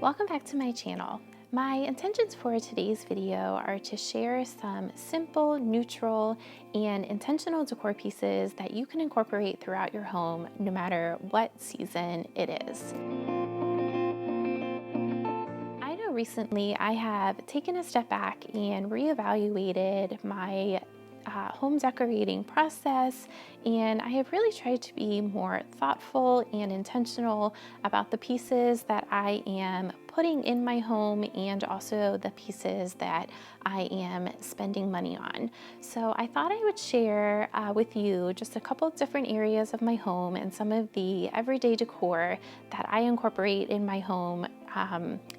Welcome back to my channel. My intentions for today's video are to share some simple, neutral, and intentional decor pieces that you can incorporate throughout your home no matter what season it is. I know recently I have taken a step back and reevaluated my home decorating process, and I have really tried to be more thoughtful and intentional about the pieces that I am putting in my home and also the pieces that I am spending money on. So I thought I would share with you just a couple different areas of my home and some of the everyday decor that I incorporate in my home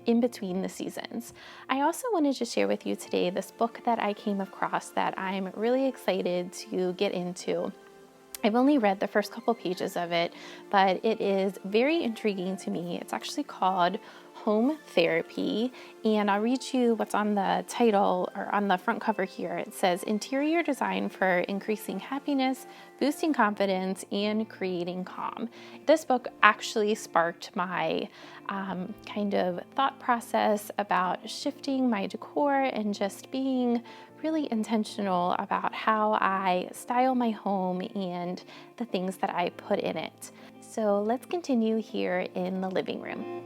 in between the seasons. I also wanted to share with you today this book that I came across that I'm really excited to get into. I've only read the first couple pages of it, but it is very intriguing to me. It's actually called Home Therapy, and I'll read you what's on the title or on the front cover here. It says, "Interior design for increasing happiness, boosting confidence, and creating calm." This book actually sparked my kind of thought process about shifting my decor and just being really intentional about how I style my home and the things that I put in it. So let's continue here in the living room.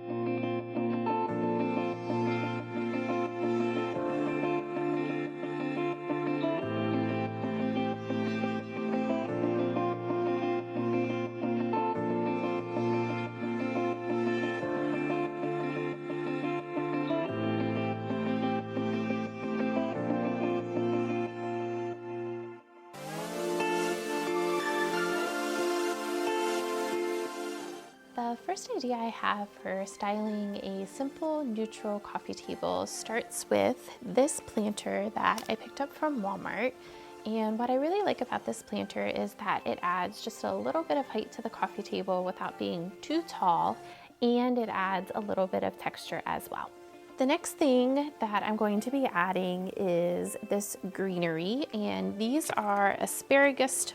The first idea I have for styling a simple neutral coffee table starts with this planter that I picked up from Walmart. And what I really like about this planter is that it adds just a little bit of height to the coffee table without being too tall, and it adds a little bit of texture as well. The next thing that I'm going to be adding is this greenery, and these are asparagus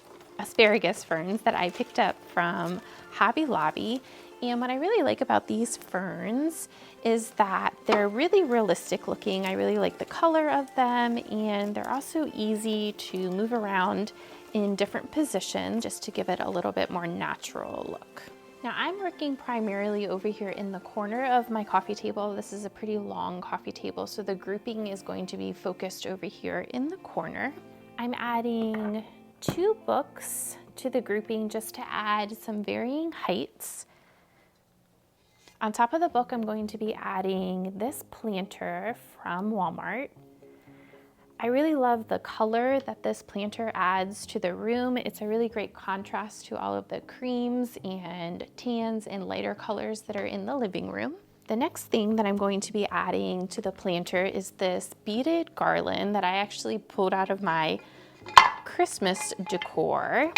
ferns that I picked up from Hobby Lobby. And what I really like about these ferns is that they're really realistic looking. I really like the color of them, and they're also easy to move around in different positions just to give it a little bit more natural look. Now I'm working primarily over here in the corner of my coffee table. This is a pretty long coffee table, so the grouping is going to be focused over here in the corner. I'm adding 2 books to the grouping just to add some varying heights. On top of the book, I'm going to be adding this planter from Walmart. I really love the color that this planter adds to the room. It's a really great contrast to all of the creams and tans and lighter colors that are in the living room. The next thing that I'm going to be adding to the planter is this beaded garland that I actually pulled out of my Christmas decor.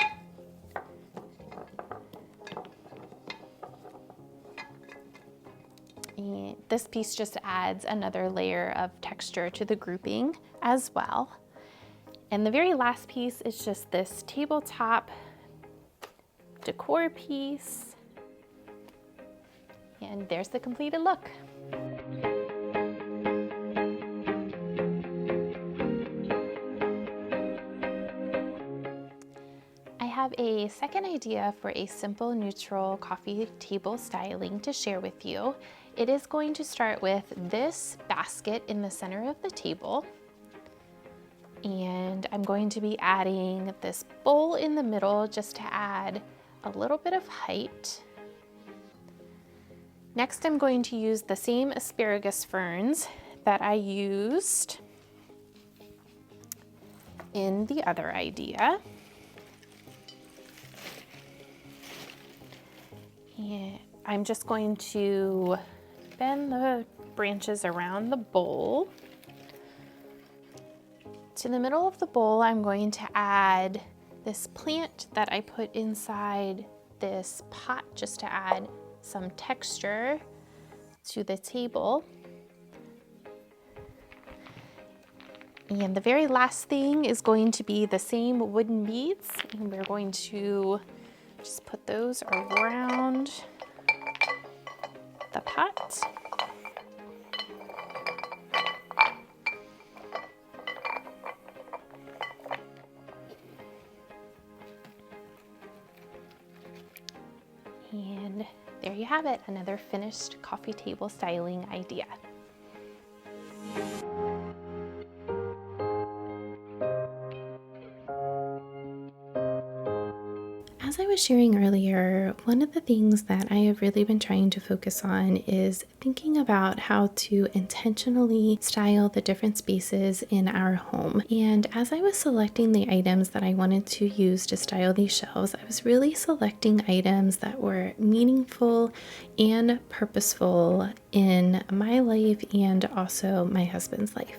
And this piece just adds another layer of texture to the grouping as well. And the very last piece is just this tabletop decor piece. And there's the completed look. I have a second idea for a simple neutral coffee table styling to share with you. It is going to start with this basket in the center of the table. And I'm going to be adding this bowl in the middle just to add a little bit of height. Next, I'm going to use the same asparagus ferns that I used in the other idea. And I'm just going to bend the branches around the bowl. To the middle of the bowl, I'm going to add this plant that I put inside this pot just to add some texture to the table. And the very last thing is going to be the same wooden beads, and we're going to just put those around the pot. you have it, another finished coffee table styling idea. As I was sharing earlier, one of the things that I have really been trying to focus on is thinking about how to intentionally style the different spaces in our home. And as I was selecting the items that I wanted to use to style these shelves, I was really selecting items that were meaningful and purposeful in my life and also my husband's life.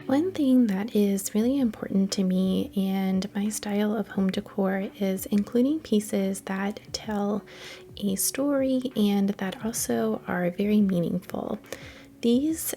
One thing that is really important to me and my style of home decor is including pieces that tell a story and that also are very meaningful. These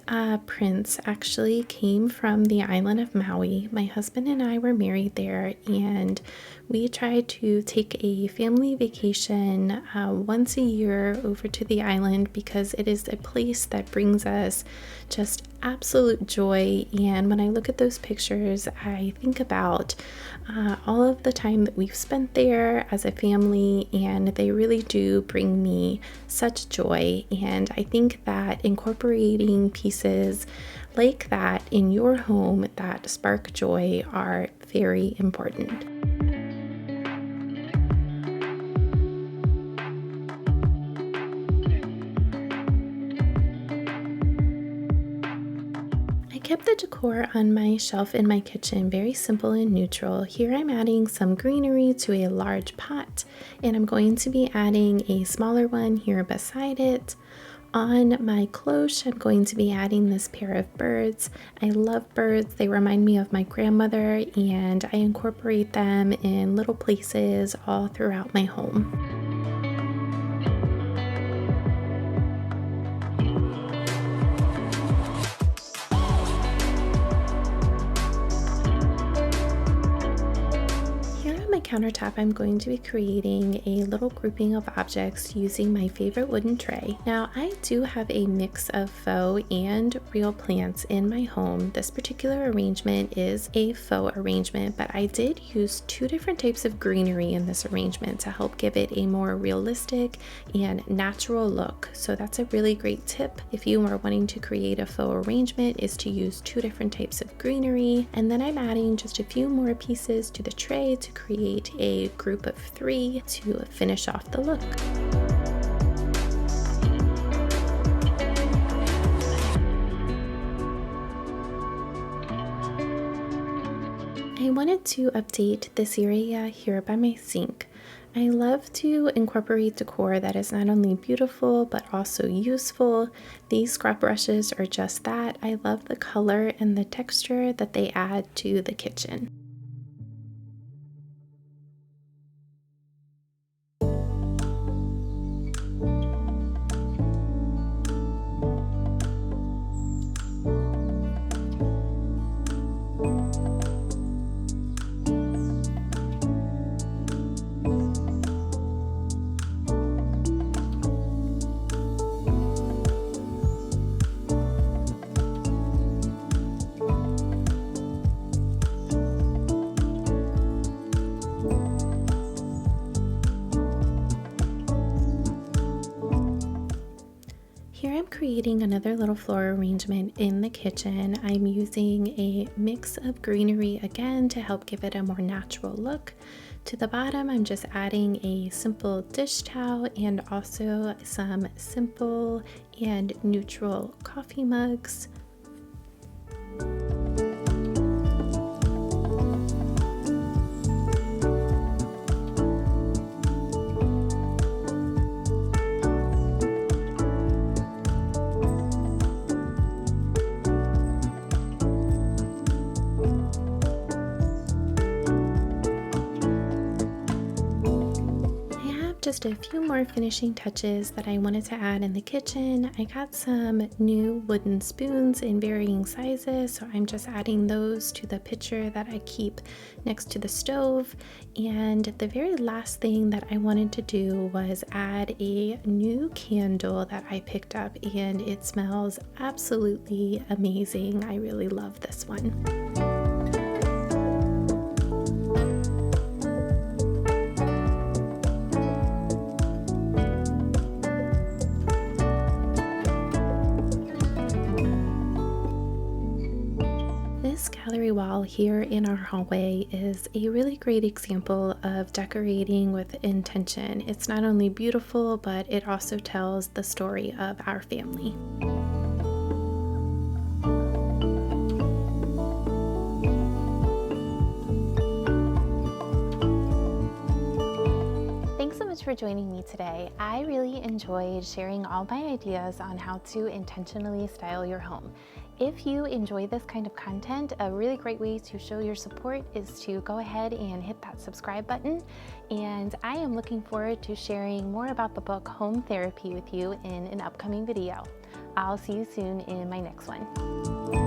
prints actually came from the island of Maui. My husband and I were married there, and we try to take a family vacation once a year over to the island because it is a place that brings us just absolute joy. And when I look at those pictures, I think about all of the time that we've spent there as a family, and they really do bring me such joy. And I think that incorporating pieces like that in your home that spark joy are very important. I kept the decor on my shelf in my kitchen very simple and neutral. Here I'm adding some greenery to a large pot, and I'm going to be adding a smaller one here beside it. On my cloche, I'm going to be adding this pair of birds. I love birds. They remind me of my grandmother, and I incorporate them in little places all throughout my home. Countertop, I'm going to be creating a little grouping of objects using my favorite wooden tray. Now, I do have a mix of faux and real plants in my home. This particular arrangement is a faux arrangement, but I did use two different types of greenery in this arrangement to help give it a more realistic and natural look. So that's a really great tip if you are wanting to create a faux arrangement, is to use two different types of greenery. And then I'm adding just a few more pieces to the tray to create a group of 3 to finish off the look. I wanted to update this area here by my sink. I love to incorporate decor that is not only beautiful but also useful. These scrub brushes are just that. I love the color and the texture that they add to the kitchen. Here I'm creating another little floral arrangement in the kitchen. I'm using a mix of greenery again to help give it a more natural look. To the bottom, I'm just adding a simple dish towel and also some simple and neutral coffee mugs. just a few more finishing touches that I wanted to add in the kitchen. I got some new wooden spoons in varying sizes, so I'm just adding those to the pitcher that I keep next to the stove. And the very last thing that I wanted to do was add a new candle that I picked up, and it smells absolutely amazing. I really love this one. This gallery wall here in our hallway is a really great example of decorating with intention. It's not only beautiful, but it also tells the story of our family. Thanks so much for joining me today. I really enjoyed sharing all my ideas on how to intentionally style your home. If you enjoy this kind of content, a really great way to show your support is to go ahead and hit that subscribe button. And I am looking forward to sharing more about the book Home Therapy with you in an upcoming video. I'll see you soon in my next one.